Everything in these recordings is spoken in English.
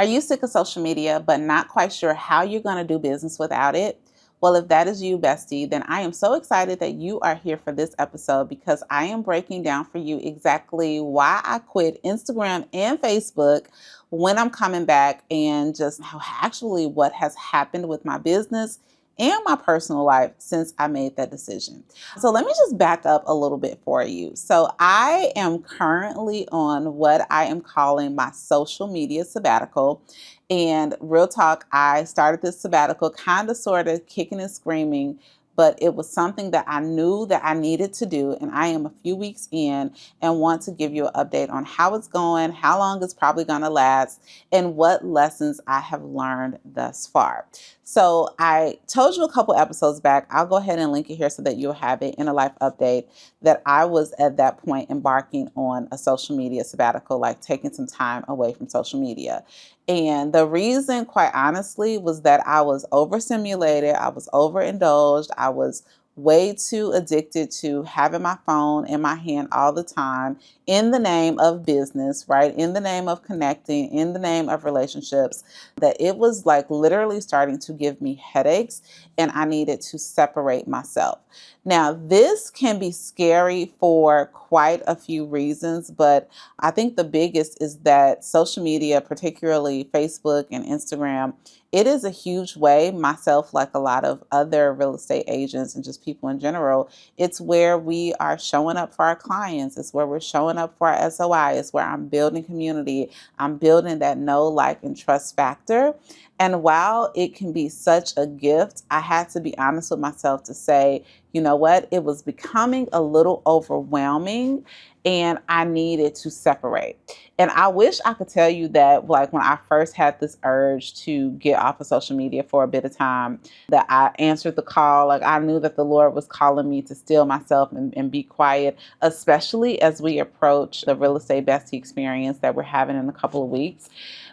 Are you sick of social media but not quite sure how you're going to do business without it? Well, if that is you, bestie, then I am so excited that you are here for this episode because I am breaking down for you exactly why I quit Instagram and Facebook, when I'm coming back, and just how actually what has happened with my business and my personal life since I made that decision. So let me just back up a little bit for you. So I am currently on what I am calling my social media sabbatical. And real talk, I started this sabbatical kind of sort of kicking and screaming, but it was something that I knew that I needed to do. And I am a few weeks in and want to give you an update on how it's going, how long it's probably going to last, and what lessons I have learned thus far. So I told you a couple episodes back, I'll go ahead and link it here so that you'll have it in a life update, that I was at that point embarking on a social media sabbatical, like taking some time away from social media. And the reason, quite honestly, was that I was overstimulated, I was overindulged, I was way too addicted to having my phone in my hand all the time in the name of business, right? In the name of connecting, in the name of relationships, that it was like literally starting to give me headaches and I needed to separate myself. Now, this can be scary for quite a few reasons, but I think the biggest is that social media, particularly Facebook and Instagram, it is a huge way, myself, like a lot of other real estate agents and just people in general, it's where we are showing up for our clients. It's where we're showing up for our SOI. It's where I'm building community. I'm building that know, like, and trust factor. And while it can be such a gift, I had to be honest with myself to say, you know what, it was becoming a little overwhelming and I needed to separate. And I wish I could tell you that, like, when I first had this urge to get off of social media for a bit of time, that I answered the call. Like, I knew that the Lord was calling me to still myself and be quiet, especially as we approach the Real Estate Bestie experience that we're having in a couple of weeks.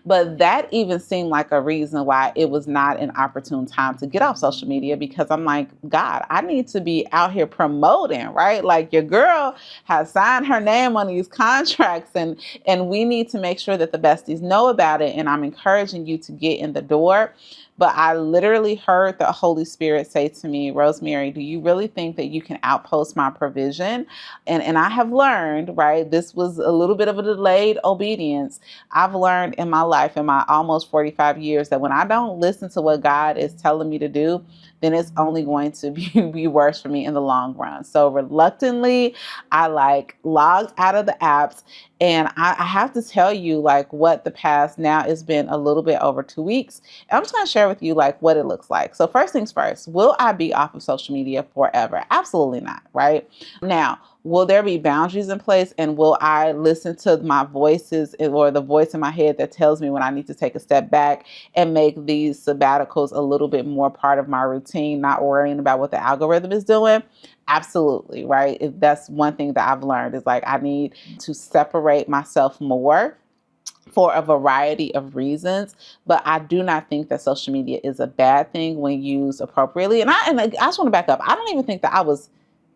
But that even seemed like a reason why it was not an opportune time to get off social media, because I'm like, God, I need to be out here promoting, right? Like, your girl has signed her name on these contracts and we need to make sure that the besties know about it. And I'm encouraging you to get in the door. But I literally heard the Holy Spirit say to me, Rosemary, do you really think that you can outpost my provision? And I have learned, right, this was a little bit of a delayed obedience. I've learned in my life, in my almost 45 years, that when I don't listen to what God is telling me to do, then it's only going to be worse for me in the long run. So reluctantly, I logged out of the apps. And I have to tell you, like, what the past now has been a little bit over 2 weeks. And I'm just going to share with you, like, what it looks like. So first things first, will I be off of social media forever? Absolutely not, right? Now, will there be boundaries in place, and will I listen to my voices or the voice in my head that tells me when I need to take a step back and make these sabbaticals a little bit more part of my routine, not worrying about what the algorithm is doing? Absolutely, right? That's one thing that I've learned, is like, I need to separate myself more for a variety of reasons. But I do not think that social media is a bad thing when used appropriately. And I just want to back up. I don't even think that I was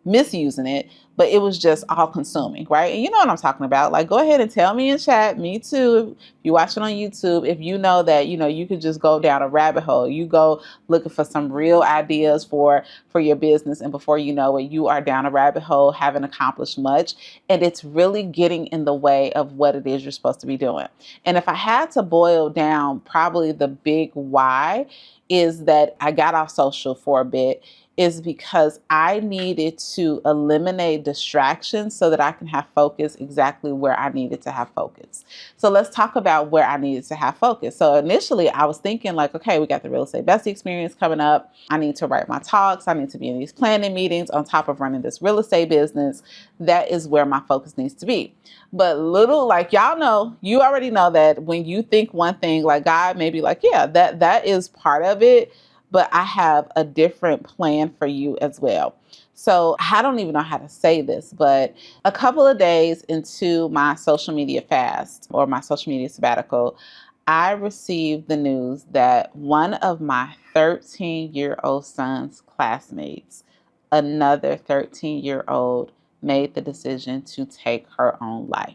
misusing it, but it was just all consuming, right? And you know what I'm talking about. Like, go ahead and tell me in chat, me too. If you watch it on YouTube, if you know that, you know, you could just go down a rabbit hole. You go looking for some real ideas for your business, and before you know it, you are down a rabbit hole, haven't accomplished much, and it's really getting in the way of what it is you're supposed to be doing. And if I had to boil down, probably the big why is that I got off social for a bit is because I needed to eliminate distractions so that I can have focus exactly where I needed to have focus. So let's talk about where I needed to have focus. So initially I was thinking, like, okay, we got the Real Estate Bestie experience coming up. I need to write my talks. I need to be in these planning meetings on top of running this real estate business. That is where my focus needs to be. But little, like, y'all know, you already know that when you think one thing, like, God may be like, yeah, that is part of it, but I have a different plan for you as well. So I don't even know how to say this, but a couple of days into my social media fast, or my social media sabbatical, I received the news that one of my 13-year-old son's classmates, another 13-year-old, made the decision to take her own life.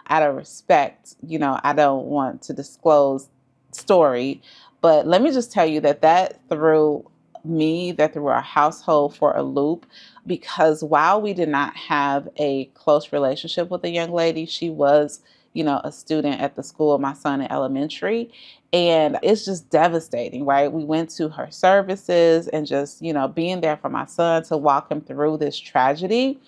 Out of respect, you know, I don't want to disclose story. But let me just tell you that threw that threw our household for a loop, because while we did not have a close relationship with the young lady, she was, a student at the school of my son in elementary. And it's just devastating, right? We went to her services and just, being there for my son to walk him through this tragedy.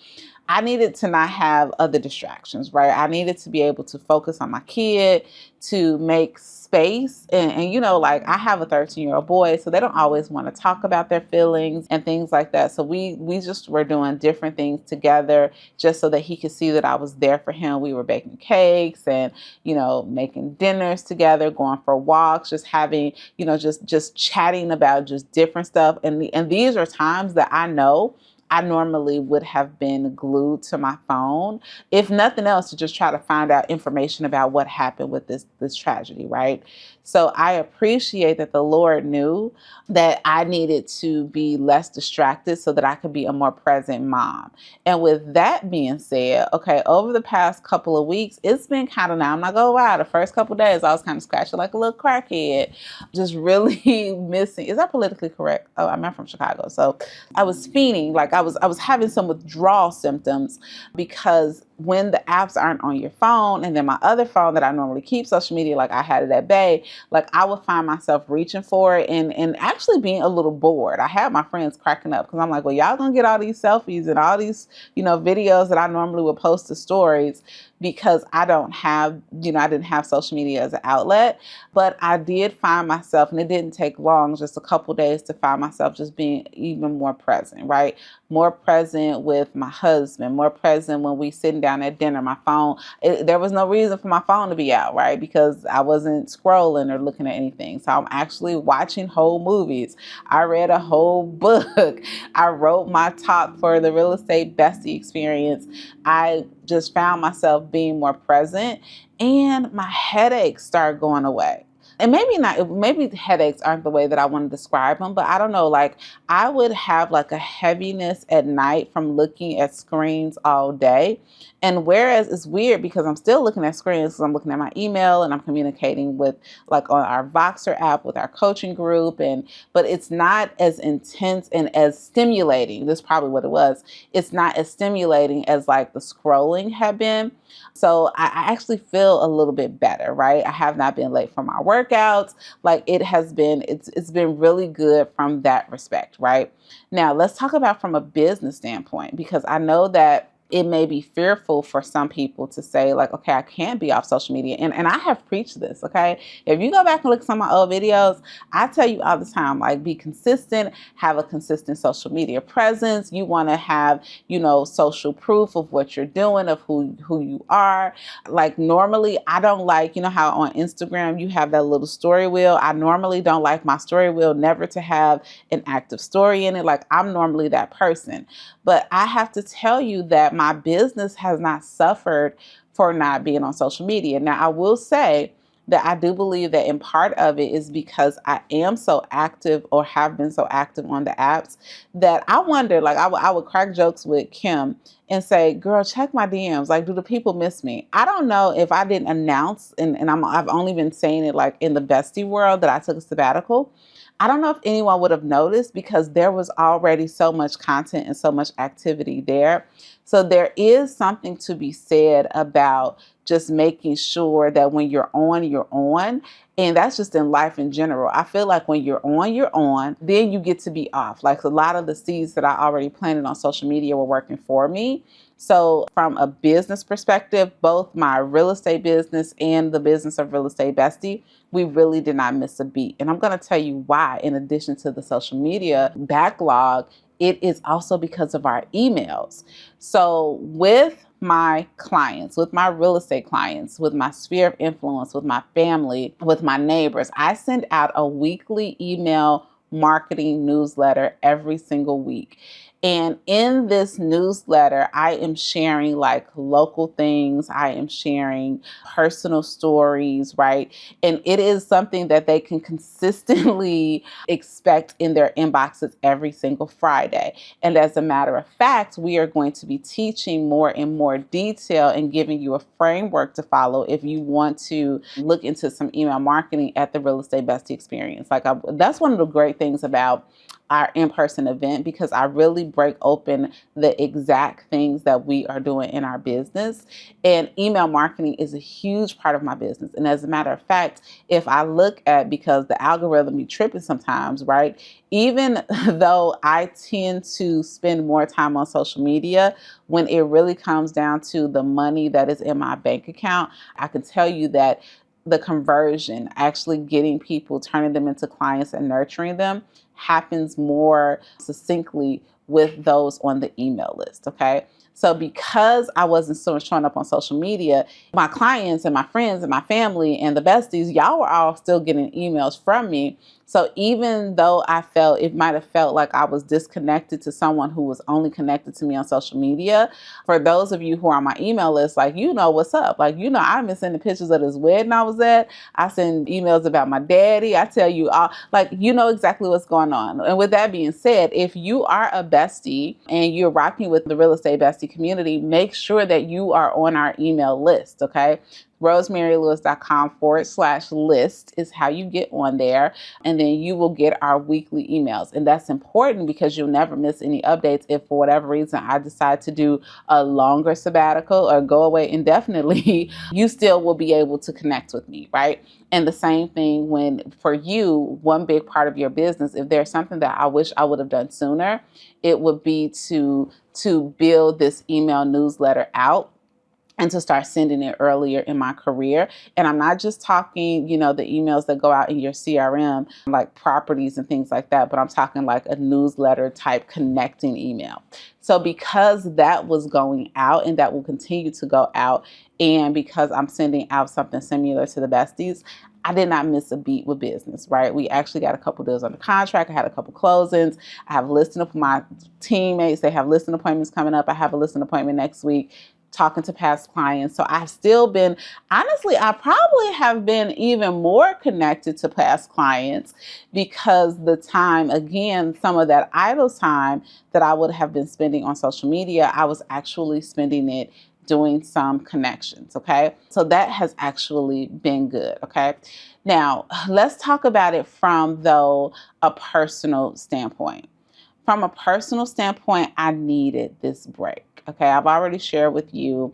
I needed to not have other distractions, right? I needed to be able to focus on my kid, to make space. And like I have a 13-year-old boy, so they don't always want to talk about their feelings and things like that. So we just were doing different things together just so that he could see that I was there for him. We were baking cakes and, making dinners together, going for walks, just having, just chatting about just different stuff. And these are times that I know I normally would have been glued to my phone, if nothing else, to just try to find out information about what happened with this tragedy, right? So I appreciate that the Lord knew that I needed to be less distracted so that I could be a more present mom. And with that being said, okay, over the past couple of weeks, it's been kind of, now I'm not gonna lie, the first couple of days I was kind of scratching like a little crackhead, just really missing. Is that politically correct? Oh, I'm from Chicago. So I was fiending, like I was having some withdrawal symptoms, because when the apps aren't on your phone, and then my other phone that I normally keep social media, like I had it at bay, like I would find myself reaching for it and actually being a little bored. I had my friends cracking up because I'm like, well, y'all gonna get all these selfies and all these, videos that I normally would post to stories, because I don't have, I didn't have social media as an outlet. But I did find myself, and it didn't take long, just a couple days, to find myself just being even more present, right? More present with my husband, more present when we sitting down at dinner. My phone, there was no reason for my phone to be out, right? Because I wasn't scrolling or looking at anything. So I'm actually watching whole movies. I read a whole book. I wrote my talk for the Real Estate Bestie experience. I just found myself being more present, and my headaches started going away. And maybe headaches aren't the way that I want to describe them, but I don't know, like I would have like a heaviness at night from looking at screens all day. And whereas it's weird because I'm still looking at screens, because I'm looking at my email and I'm communicating with, like, on our Voxer app with our coaching group, but it's not as intense and as stimulating. This is probably what it was. It's not as stimulating as like the scrolling had been. So I actually feel a little bit better, right? I have not been late for my workouts. Like it's been really good from that respect, right? Now let's talk about from a business standpoint, because I know that it may be fearful for some people to say, like, okay, I can't be off social media. And I have preached this, okay? If you go back and look at some of my old videos, I tell you all the time, like, be consistent, have a consistent social media presence. You want to have, social proof of what you're doing, of who you are. Like, normally, I don't like, how on Instagram you have that little story wheel. I normally don't like my story wheel never to have an active story in it. Like, I'm normally that person. But I have to tell you that my business has not suffered for not being on social media. Now, I will say that I do believe that in part of it is because I am so active, or have been so active on the apps, that I wonder, like I would crack jokes with Kim and say, girl, check my DMs. Like, do the people miss me? I don't know if I didn't announce, and I've only been saying it like in the bestie world, that I took a sabbatical. I don't know if anyone would have noticed, because there was already so much content and so much activity there. So there is something to be said about just making sure that when you're on, you're on. And that's just in life in general. I feel like when you're on, then you get to be off. Like, a lot of the seeds that I already planted on social media were working for me. So from a business perspective, both my real estate business and the business of Real Estate Bestie, we really did not miss a beat. And I'm going to tell you why. In addition to the social media backlog, it is also because of our emails. So with my clients, with my real estate clients, with my sphere of influence, with my family, with my neighbors, I send out a weekly email marketing newsletter every single week. And in this newsletter, I am sharing like local things. I am sharing personal stories, right? And it is something that they can consistently expect in their inboxes every single Friday. And as a matter of fact, we are going to be teaching more and more detail and giving you a framework to follow if you want to look into some email marketing at the Real Estate Bestie experience. That's one of the great things about our in-person event, because I really break open the exact things that we are doing in our business. And email marketing is a huge part of my business. And as a matter of fact, if I look at, because the algorithm be tripping sometimes, right? Even though I tend to spend more time on social media, when it really comes down to the money that is in my bank account, I can tell you that the conversion, actually getting people, turning them into clients and nurturing them, happens more succinctly with those on the email list. Okay. So because I wasn't so much showing up on social media, my clients and my friends and my family and the besties, y'all were all still getting emails from me. So even though it might have felt like I was disconnected to someone who was only connected to me on social media, for those of you who are on my email list, like, you know what's up. Like, you know, I've been sending pictures of this wedding I was at. I send emails about my daddy. I tell you all, like, you know exactly what's going on. And with that being said, if you are a bestie and you're rocking with the Real Estate Bestie community, make sure that you are on our email list, okay? rosemarylewis.com/list is how you get on there. And then you will get our weekly emails. And that's important because you'll never miss any updates if for whatever reason I decide to do a longer sabbatical or go away indefinitely, you still will be able to connect with me, right? And the same thing when for you, one big part of your business, if there's something that I wish I would have done sooner, it would be to build this email newsletter out and to start sending it earlier in my career. And I'm not just talking, you know, the emails that go out in your CRM, like properties and things like that, but I'm talking like a newsletter type connecting email. So because that was going out and that will continue to go out, and because I'm sending out something similar to the besties, I did not miss a beat with business, right? We actually got a couple deals under contract. I had a couple closings. I have listing up my teammates. They have listing appointments coming up. I have a listing appointment next week, talking to past clients. So I've still been, honestly, I probably have been even more connected to past clients because the time, again, some of that idle time that I would have been spending on social media, I was actually spending it doing some connections. Okay. So that has actually been good. Okay. Now let's talk about it from though a personal standpoint. From a personal standpoint, I needed this break. Okay, I've already shared with you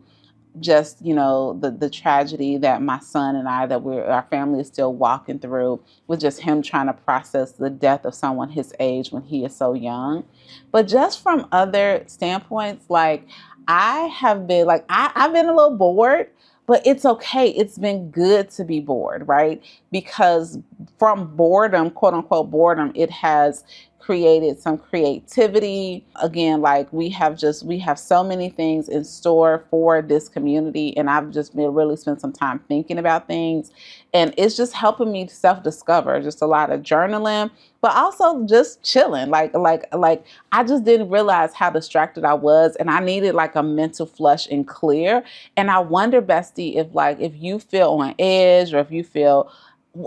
just, you know, the tragedy that my son and I, our family is still walking through with just him trying to process the death of someone his age when he is so young. But just from other standpoints, like I've been a little bored, but it's okay. It's been good to be bored, right? Because from boredom, quote unquote boredom, it has created some creativity. Again, like we have so many things in store for this community. And I've just been really spent some time thinking about things. And it's just helping me self-discover, just a lot of journaling, but also just chilling. Like I just didn't realize how distracted I was. And I needed like a mental flush and clear. And I wonder, Bestie, if you feel on edge or if you feel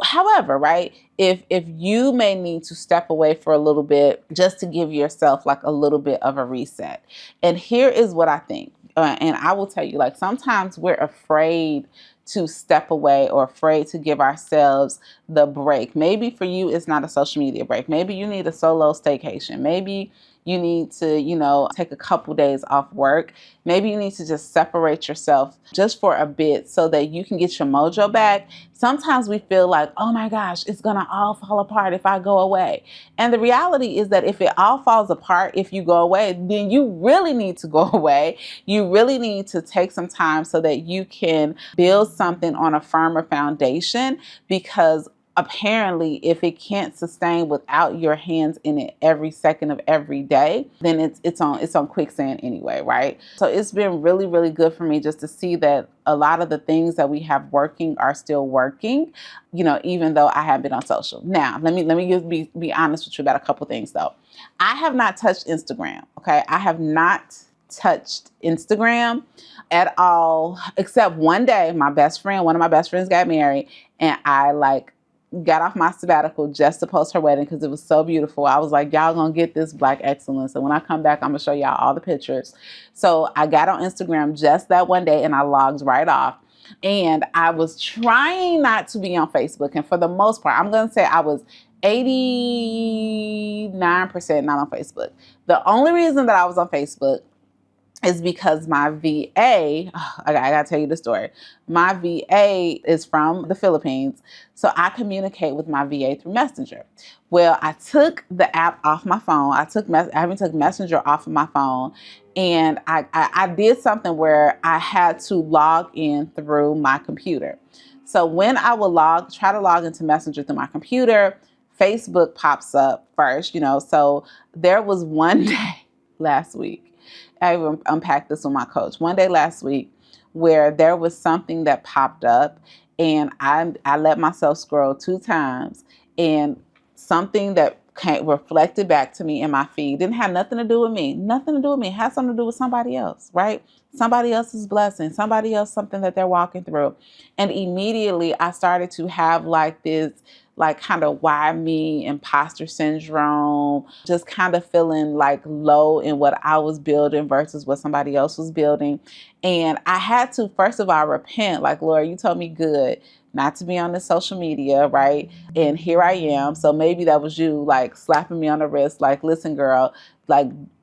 however, right? If you may need to step away for a little bit just to give yourself like a little bit of a reset. And here is what I think. And I will tell you, like sometimes we're afraid to step away or afraid to give ourselves the break. Maybe for you, it's not a social media break. Maybe you need a solo staycation. Maybe you need to, you know, take a couple days off work. Maybe you need to just separate yourself just for a bit so that you can get your mojo back. Sometimes we feel like, oh my gosh, it's going to all fall apart if I go away. And the reality is that if it all falls apart, if you go away, then you really need to go away. You really need to take some time so that you can build something on a firmer foundation, because apparently, if it can't sustain without your hands in it every second of every day, then it's on quicksand anyway, right? So it's been really, really good for me just to see that a lot of the things that we have working are still working, even though I have been on social. Now, let me just be honest with you about a couple things though. I have not touched Instagram. Okay, I have not touched Instagram at all, except one day one of my best friends got married, and I got off my sabbatical just to post her wedding because it was so beautiful. I was like, y'all gonna get this Black excellence. And when I come back, I'm gonna show y'all all the pictures. So I got on Instagram just that one day and I logged right off. And I was trying not to be on Facebook. And for the most part, I'm gonna say I was 89% not on Facebook. The only reason that I was on Facebook is because my VA, I gotta tell you the story. My VA is from the Philippines, so I communicate with my VA through Messenger. Well, I took the app off my phone. I haven't took Messenger off of my phone, and I did something where I had to log in through my computer. So when I would try to log into Messenger through my computer, Facebook pops up first, So there was one day last week. I even unpacked this with my coach one day last week where there was something that popped up, and I let myself scroll 2 times, and something that reflected back to me in my feed didn't have nothing to do with me. Nothing to do with me. It had something to do with somebody else, right? Somebody else's blessing, somebody else, something that they're walking through. And immediately I started to have this kind of why me imposter syndrome, just kind of feeling low in what I was building versus what somebody else was building. And I had to, first of all, repent, Lord, you told me good not to be on this social media, right? And here I am. So maybe that was you slapping me on the wrist, listen, girl,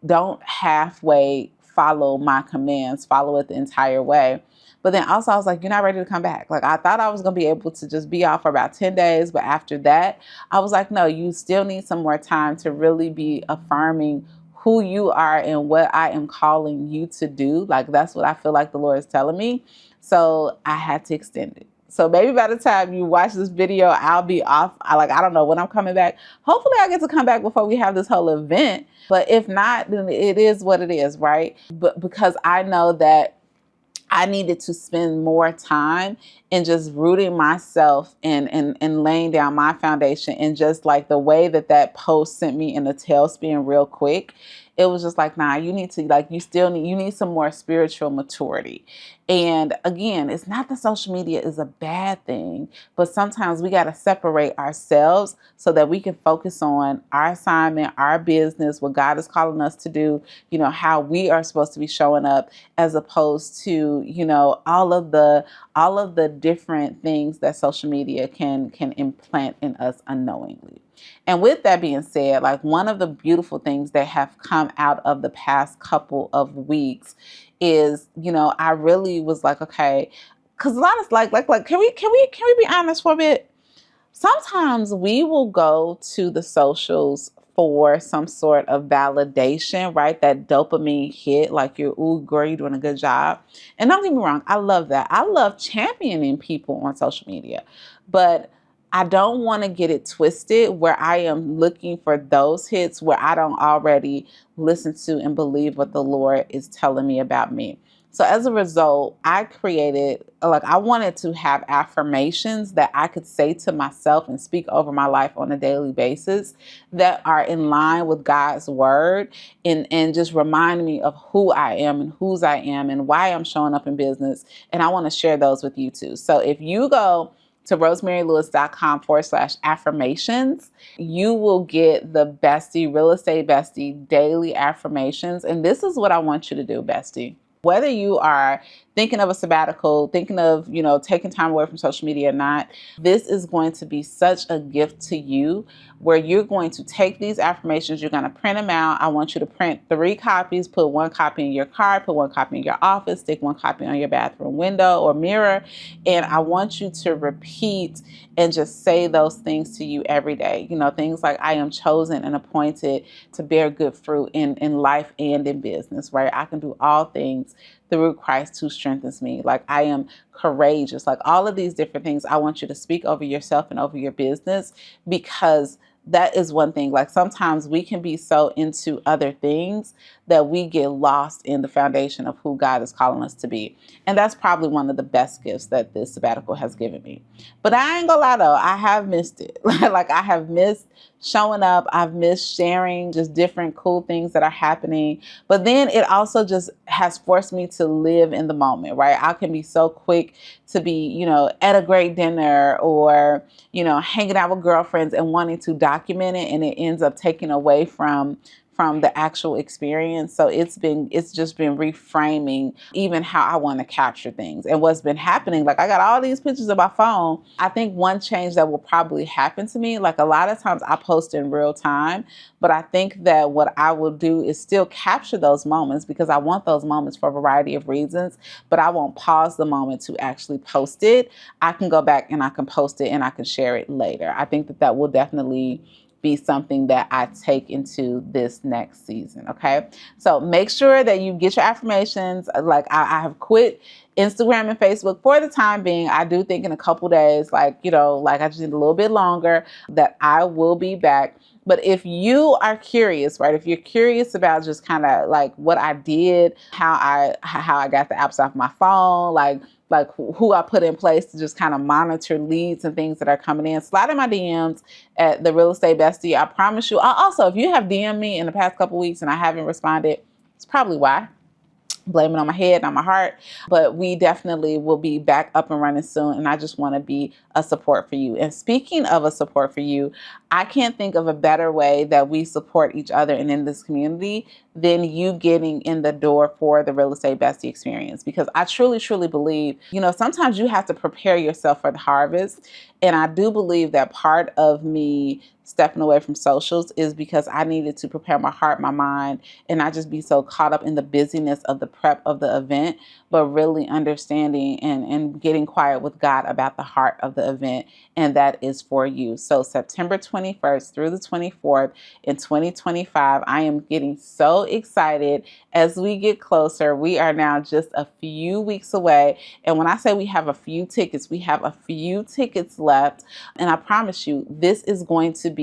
don't halfway follow my commands, follow it the entire way. But then also I was like, you're not ready to come back. I thought I was going to be able to just be off for about 10 days. But after that, I was like, no, you still need some more time to really be affirming who you are and what I am calling you to do. That's what I feel like the Lord is telling me. So I had to extend it. So maybe by the time you watch this video, I'll be off. I don't know when I'm coming back. Hopefully I get to come back before we have this whole event. But if not, then it is what it is, right? But because I know that I needed to spend more time in just rooting myself and laying down my foundation, and just the way that post sent me in a tailspin real quick. It was just nah, you need to you need some more spiritual maturity. And again, it's not that social media is a bad thing, but sometimes we got to separate ourselves so that we can focus on our assignment, our business, what God is calling us to do, how we are supposed to be showing up, as opposed to, all of the different things that social media can implant in us unknowingly. And with that being said, one of the beautiful things that have come out of the past couple of weeks is, I really was okay, because a lot of can we be honest for a bit? Sometimes we will go to the socials for some sort of validation, right? That dopamine hit, ooh, girl, you're doing a good job. And don't get me wrong, I love that. I love championing people on social media, but I don't want to get it twisted where I am looking for those hits where I don't already listen to and believe what the Lord is telling me about me. So as a result, I created, I wanted to have affirmations that I could say to myself and speak over my life on a daily basis that are in line with God's word, and just remind me of who I am and whose I am and why I'm showing up in business. And I want to share those with you too. So if you go to rosemarylewis.com/affirmations, you will get the Bestie, Real Estate Bestie daily affirmations. And this is what I want you to do, Bestie. Whether you are thinking of a sabbatical, thinking of, taking time away from social media or not, this is going to be such a gift to you, where you're going to take these affirmations, you're going to print them out. I want you to print 3 copies, put 1 copy in your car, put 1 copy in your office, stick 1 copy on your bathroom window or mirror. And I want you to repeat and just say those things to you every day. Things like, I am chosen and appointed to bear good fruit in life and in business, right? I can do all things through Christ who strengthens me. Like, I am courageous. Like, all of these different things I want you to speak over yourself and over your business, because that is one thing. Like, sometimes we can be so into other things that we get lost in the foundation of who God is calling us to be. And that's probably one of the best gifts that this sabbatical has given me. But I ain't gonna lie though, I have missed it. Like, I have missed showing up. I've missed sharing just different cool things that are happening. But then it also just has forced me to live in the moment, right? I can be so quick to be, at a great dinner or, hanging out with girlfriends and wanting to document it, and it ends up taking away from the actual experience. So it's just been reframing even how I want to capture things and what's been happening. Like, I got all these pictures on my phone. I think one change that will probably happen to me, like, a lot of times I post in real time, but I think that what I will do is still capture those moments, because I want those moments for a variety of reasons, but I won't pause the moment to actually post it. I can go back and I can post it and I can share it later. I think that will definitely be something that I take into this next season. Okay. So make sure that you get your affirmations. Like, I have quit Instagram and Facebook for the time being. I do think in a couple days, like I just need a little bit longer, that I will be back. But if you are curious, right, if you're curious about just kind of like what I did, how I got the apps off my phone, like who I put in place to just kind of monitor leads and things that are coming in, slide in my DMs at the Real Estate Bestie. I promise you. Also, if you have DM'd me in the past couple weeks and I haven't responded, it's probably why. Blame it on my head, not my heart. But we definitely will be back up and running soon. And I just want to be a support for you. And speaking of a support for you, I can't think of a better way that we support each other and in this community than you getting in the door for the Real Estate Bestie experience. Because I truly, truly believe, sometimes you have to prepare yourself for the harvest. And I do believe that part of me stepping away from socials is because I needed to prepare my heart, my mind, and not just be so caught up in the busyness of the prep of the event, but really understanding and getting quiet with God about the heart of the event. And that is for you. So September 21st through the 24th in 2025, I am getting so excited as we get closer. We are now just a few weeks away. And when I say we have a few tickets, we have a few tickets left. And I promise you, this is going to be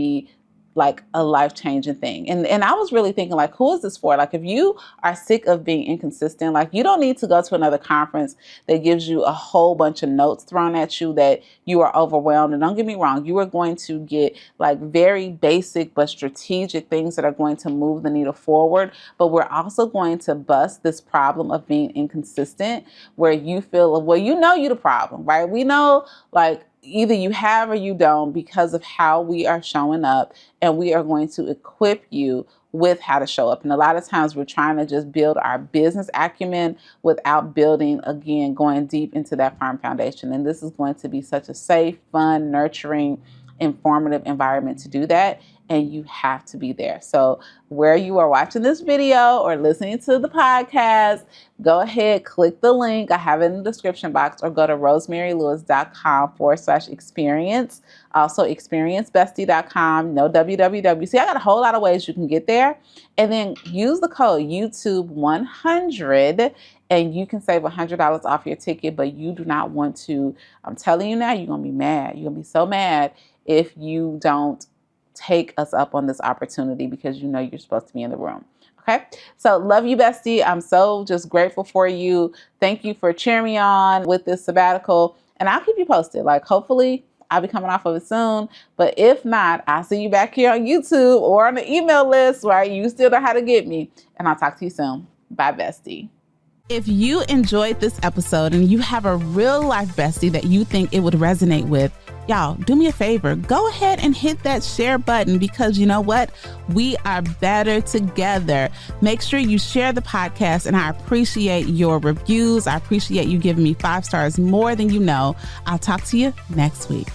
like a life-changing thing. And I was really thinking, like, who is this for? Like, if you are sick of being inconsistent, like, you don't need to go to another conference that gives you a whole bunch of notes thrown at you that you are overwhelmed. And don't get me wrong, you are going to get like very basic but strategic things that are going to move the needle forward. But we're also going to bust this problem of being inconsistent, where you feel, well, you're the problem, right? We know, like, either you have or you don't, because of how we are showing up, and we are going to equip you with how to show up. And a lot of times we're trying to just build our business acumen without building, again, going deep into that firm foundation. And this is going to be such a safe, fun, nurturing, informative environment to do that. And you have to be there. So where you are watching this video or listening to the podcast, go ahead, click the link. I have it in the description box, or go to rosemarylewis.com/experience. Also experiencebestie.com, no www. See, I got a whole lot of ways you can get there. And then use the code YouTube100 and you can save $100 off your ticket, but you do not want to. I'm telling you now, you're going to be mad. You're going to be so mad if you don't take us up on this opportunity, because you're supposed to be in the room. Okay. So love you, bestie. I'm so just grateful for you. Thank you for cheering me on with this sabbatical, and I'll keep you posted. Like, hopefully I'll be coming off of it soon, but if not, I'll see you back here on YouTube or on the email list, where you still know how to get me, and I'll talk to you soon. Bye, bestie. If you enjoyed this episode and you have a real life bestie that you think it would resonate with, y'all, do me a favor. Go ahead and hit that share button, because you know what? We are better together. Make sure you share the podcast, and I appreciate your reviews. I appreciate you giving me 5 stars more than you know. I'll talk to you next week.